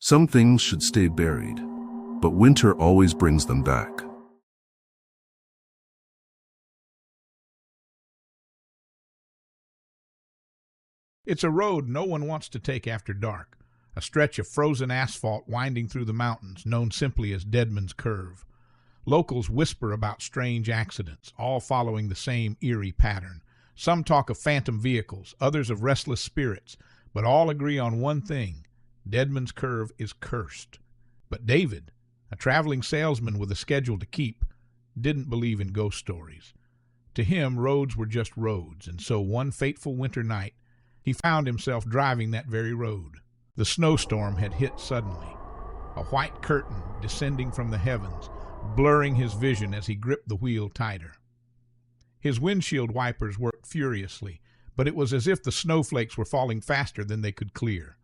Some things should stay buried, but winter always brings them back. It's a road no one wants to take after dark, a stretch of frozen asphalt winding through the mountains, known simply as Deadman's Curve. Locals whisper about strange accidents, all following the same eerie pattern. Some talk of phantom vehicles, others of restless spirits, but all agree on one thing: Deadman's Curve is cursed. But David, a traveling salesman with a schedule to keep, didn't believe in ghost stories. To him, roads were just roads, and so one fateful winter night, he found himself driving that very road. The snowstorm had hit suddenly, a white curtain descending from the heavens, blurring his vision as he gripped the wheel tighter. His windshield wipers worked furiously, but it was as if the snowflakes were falling faster than they could clear.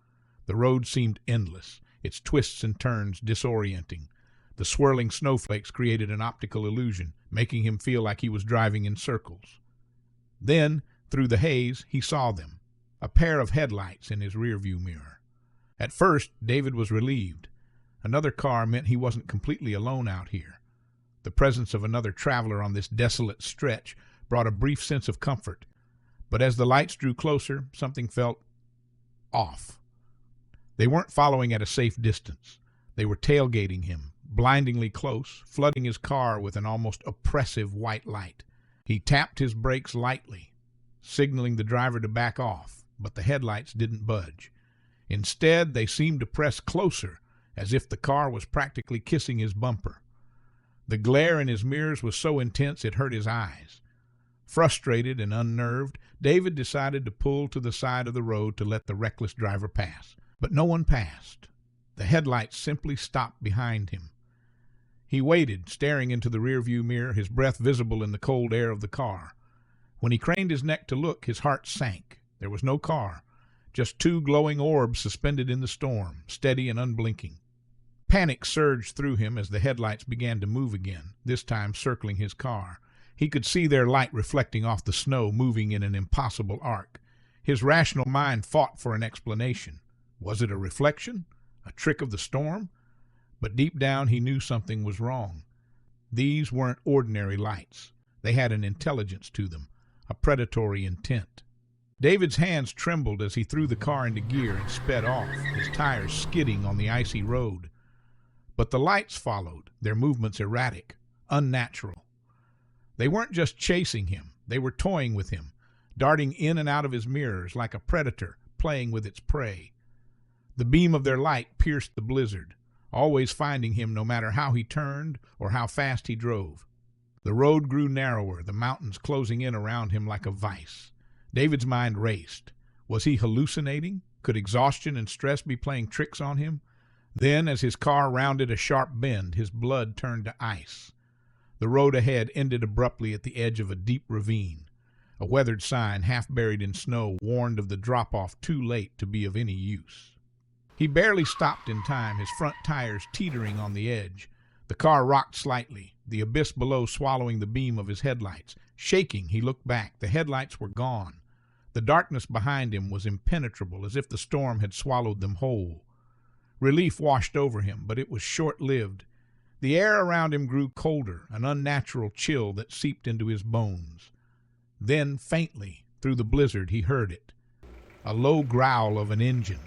The road seemed endless, its twists and turns disorienting. The swirling snowflakes created an optical illusion, making him feel like he was driving in circles. Then, through the haze, he saw them. A pair of headlights in his rearview mirror. At first, David was relieved. Another car meant he wasn't completely alone out here. The presence of another traveler on this desolate stretch brought a brief sense of comfort. But as the lights drew closer, something felt off. They weren't following at a safe distance. They were tailgating him, blindingly close, flooding his car with an almost oppressive white light. He tapped his brakes lightly, signaling the driver to back off. But the headlights didn't budge. Instead, they seemed to press closer, as if the car was practically kissing his bumper. The glare in his mirrors was so intense it hurt his eyes. Frustrated and unnerved, David decided to pull to the side of the road to let the reckless driver pass. But no one passed. The headlights simply stopped behind him. He waited, staring into the rearview mirror, his breath visible in the cold air of the car. When he craned his neck to look, his heart sank. There was no car, just two glowing orbs suspended in the storm, steady and unblinking. Panic surged through him as the headlights began to move again, this time circling his car. He could see their light reflecting off the snow, moving in an impossible arc. His rational mind fought for an explanation. Was it a reflection? A trick of the storm? But deep down he knew something was wrong. These weren't ordinary lights. They had an intelligence to them, a predatory intent. David's hands trembled as he threw the car into gear and sped off, his tires skidding on the icy road. But the lights followed, their movements erratic, unnatural. They weren't just chasing him, they were toying with him, darting in and out of his mirrors like a predator playing with its prey. The beam of their light pierced the blizzard, always finding him no matter how he turned or how fast he drove. The road grew narrower, the mountains closing in around him like a vice. David's mind raced. Was he hallucinating? Could exhaustion and stress be playing tricks on him? Then, as his car rounded a sharp bend, his blood turned to ice. The road ahead ended abruptly at the edge of a deep ravine. A weathered sign, half buried in snow, warned of the drop-off too late to be of any use. He barely stopped in time, his front tires teetering on the edge. The car rocked slightly, the abyss below swallowing the beam of his headlights. Shaking, he looked back. The headlights were gone. The darkness behind him was impenetrable, as if the storm had swallowed them whole. Relief washed over him, but it was short-lived. The air around him grew colder, an unnatural chill that seeped into his bones. Then, faintly, through the blizzard, he heard it. A low growl of an engine,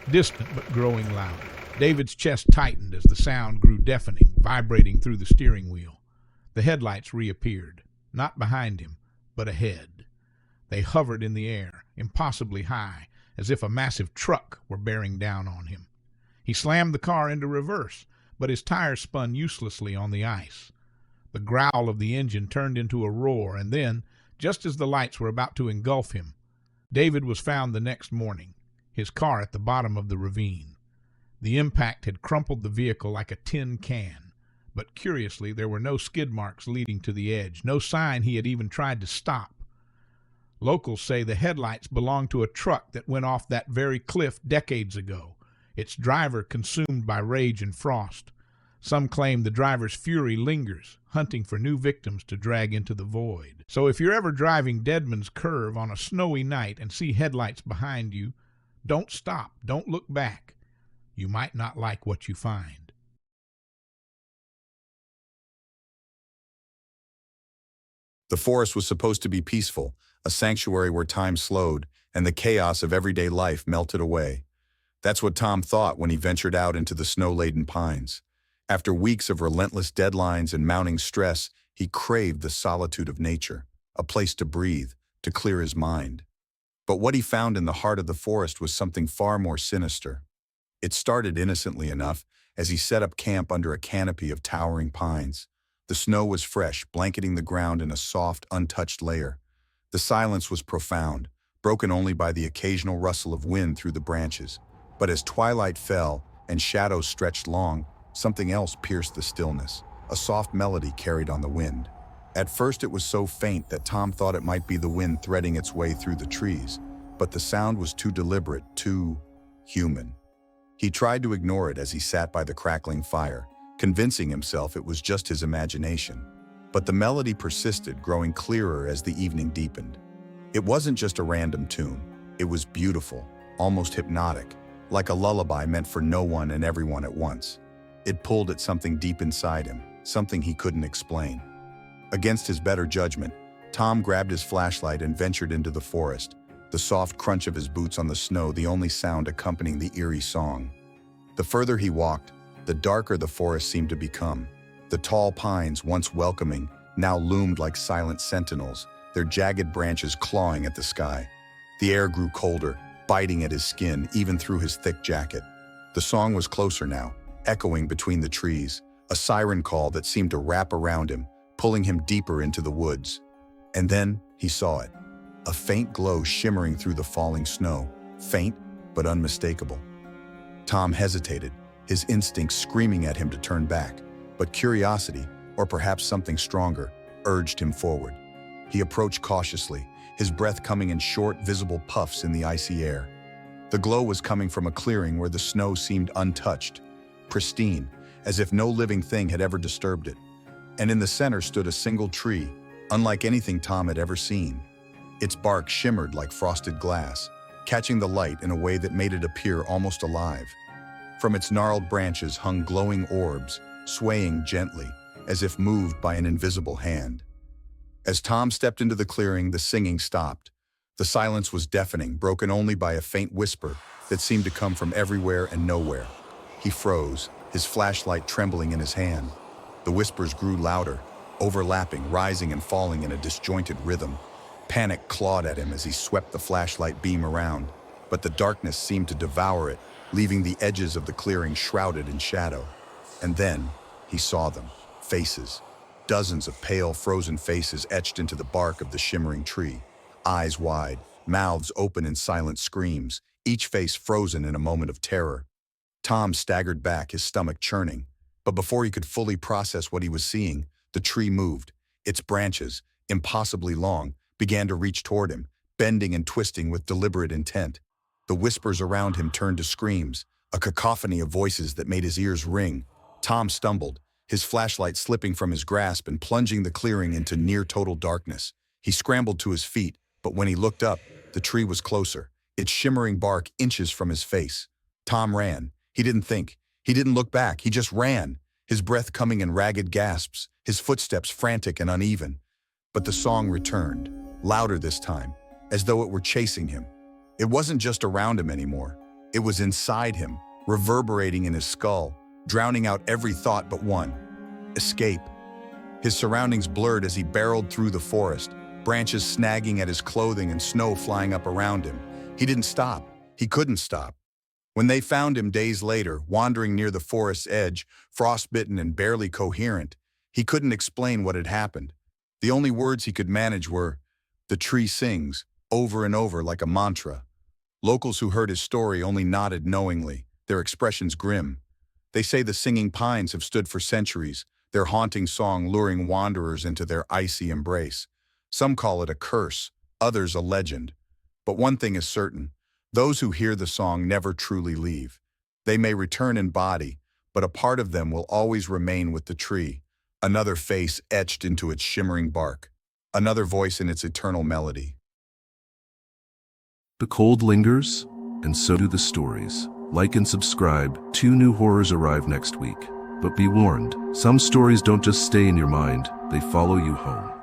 distant but growing louder. David's chest tightened as the sound grew deafening, vibrating through the steering wheel. The headlights reappeared, not behind him, but ahead. They hovered in the air, impossibly high, as if a massive truck were bearing down on him. He slammed the car into reverse, but his tires spun uselessly on the ice. The growl of the engine turned into a roar, and then, just as the lights were about to engulf him, David was found the next morning, his car at the bottom of the ravine. The impact had crumpled the vehicle like a tin can, but curiously there were no skid marks leading to the edge, no sign he had even tried to stop. Locals say the headlights belonged to a truck that went off that very cliff decades ago, its driver consumed by rage and frost. Some claim the driver's fury lingers, hunting for new victims to drag into the void. So if you're ever driving Deadman's Curve on a snowy night and see headlights behind you, don't stop, don't look back. You might not like what you find. The forest was supposed to be peaceful, a sanctuary where time slowed and the chaos of everyday life melted away. That's what Tom thought when he ventured out into the snow-laden pines. After weeks of relentless deadlines and mounting stress, he craved the solitude of nature, a place to breathe, to clear his mind. But what he found in the heart of the forest was something far more sinister. It started innocently enough as he set up camp under a canopy of towering pines. The snow was fresh, blanketing the ground in a soft, untouched layer. The silence was profound, broken only by the occasional rustle of wind through the branches. But as twilight fell and shadows stretched long, something else pierced the stillness. A soft melody carried on the wind. At first it was so faint that Tom thought it might be the wind threading its way through the trees, but the sound was too deliberate, too human. He tried to ignore it as he sat by the crackling fire, convincing himself it was just his imagination. But the melody persisted, growing clearer as the evening deepened. It wasn't just a random tune. It was beautiful, almost hypnotic, like a lullaby meant for no one and everyone at once. It pulled at something deep inside him, something he couldn't explain. Against his better judgment, Tom grabbed his flashlight and ventured into the forest, the soft crunch of his boots on the snow the only sound accompanying the eerie song. The further he walked, the darker the forest seemed to become. The tall pines, once welcoming, now loomed like silent sentinels, their jagged branches clawing at the sky. The air grew colder, biting at his skin even through his thick jacket. The song was closer now, echoing between the trees, a siren call that seemed to wrap around him, pulling him deeper into the woods. And then he saw it, a faint glow shimmering through the falling snow, faint but unmistakable. Tom hesitated, his instincts screaming at him to turn back, but curiosity, or perhaps something stronger, urged him forward. He approached cautiously, his breath coming in short, visible puffs in the icy air. The glow was coming from a clearing where the snow seemed untouched, pristine, as if no living thing had ever disturbed it. And in the center stood a single tree, unlike anything Tom had ever seen. Its bark shimmered like frosted glass, catching the light in a way that made it appear almost alive. From its gnarled branches hung glowing orbs, swaying gently, as if moved by an invisible hand. As Tom stepped into the clearing, the singing stopped. The silence was deafening, broken only by a faint whisper that seemed to come from everywhere and nowhere. He froze, his flashlight trembling in his hand. The whispers grew louder, overlapping, rising and falling in a disjointed rhythm. Panic clawed at him as he swept the flashlight beam around, but the darkness seemed to devour it, leaving the edges of the clearing shrouded in shadow. And then he saw them, faces. Dozens of pale, frozen faces etched into the bark of the shimmering tree. Eyes wide, mouths open in silent screams, each face frozen in a moment of terror. Tom staggered back, his stomach churning. But before he could fully process what he was seeing, the tree moved. Its branches, impossibly long, began to reach toward him, bending and twisting with deliberate intent. The whispers around him turned to screams, a cacophony of voices that made his ears ring. Tom stumbled, his flashlight slipping from his grasp and plunging the clearing into near-total darkness. He scrambled to his feet, but when he looked up, the tree was closer, its shimmering bark inches from his face. Tom ran. He didn't think. He didn't look back. He just ran, his breath coming in ragged gasps, his footsteps frantic and uneven. But the song returned, louder this time, as though it were chasing him. It wasn't just around him anymore. It was inside him, reverberating in his skull, drowning out every thought but one: escape. His surroundings blurred as he barreled through the forest, branches snagging at his clothing and snow flying up around him. He didn't stop. He couldn't stop. When they found him days later, wandering near the forest's edge, frostbitten and barely coherent, he couldn't explain what had happened. The only words he could manage were, "The tree sings," over and over like a mantra. Locals who heard his story only nodded knowingly, their expressions grim. They say the singing pines have stood for centuries, their haunting song luring wanderers into their icy embrace. Some call it a curse, others a legend. But one thing is certain: those who hear the song never truly leave. They may return in body, but a part of them will always remain with the tree, another face etched into its shimmering bark, another voice in its eternal melody. The cold lingers, and so do the stories. like and subscribe. 2 new horrors arrive next week. But be warned, some stories don't just stay in your mind, they follow you home.